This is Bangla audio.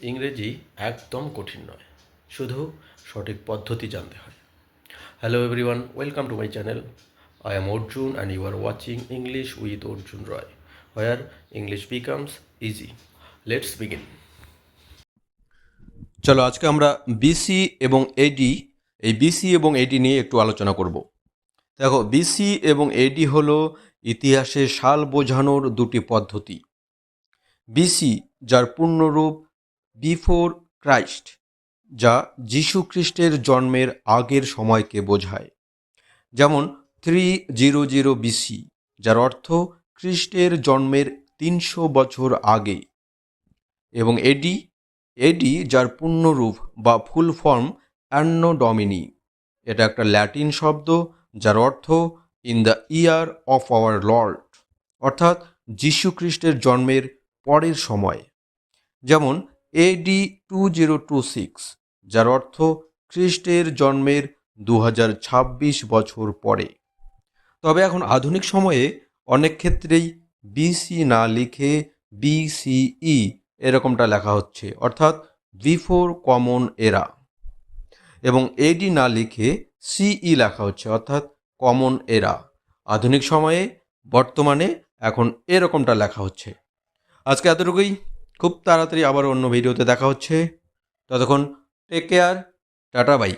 ইংরেজি একদম কঠিন নয়, শুধু সঠিক পদ্ধতি জানতে হয়। Hello everyone, welcome to my channel. I am Arjun and you are watching English with Arjun Roy, where English becomes easy. Let's begin. চলো আজকে আমরা বিসি এবং এডি, এই বিসি এবং এডি নিয়ে একটু আলোচনা করব। দেখো, বিসি এবং এডি হলো ইতিহাসে সাল বোঝানোর দুটি পদ্ধতি। বিসি, যার পূর্ণরূপ বিফোর ক্রাইস্ট, যা যীশু খ্রিস্টের জন্মের আগের সময়কে বোঝায়, যেমন 300 বিসি, যার অর্থ খ্রিস্টের জন্মের 300 বছর আগে। এবং এডি, এডি যার পূর্ণরূপ বা ফুল ফর্ম অ্যান্নো ডমিনি, এটা একটা ল্যাটিন শব্দ যার অর্থ in the year of our Lord, অর্থাৎ যীশু খ্রিস্টের জন্মের পরের সময়। যেমন এডি 2026, যার অর্থ খ্রিস্টের জন্মের 2026 বছর পরে। তবে এখন আধুনিক সময়ে অনেক ক্ষেত্রেই বিসি না লিখে বিসিই এরকমটা লেখা হচ্ছে, অর্থাৎ বিফোর কমন এরা। এবং এডি না লিখে সিই লেখা হচ্ছে, অর্থাৎ কমন এরা। আধুনিক সময়ে বর্তমানে এখন এরকমটা লেখা হচ্ছে। আজকে এতটুকুই, খুব তাড়াতাড়ি আবার অন্য ভিডিওতে দেখা হচ্ছে। ততক্ষণ টেক কেয়ার, টাটা বাই।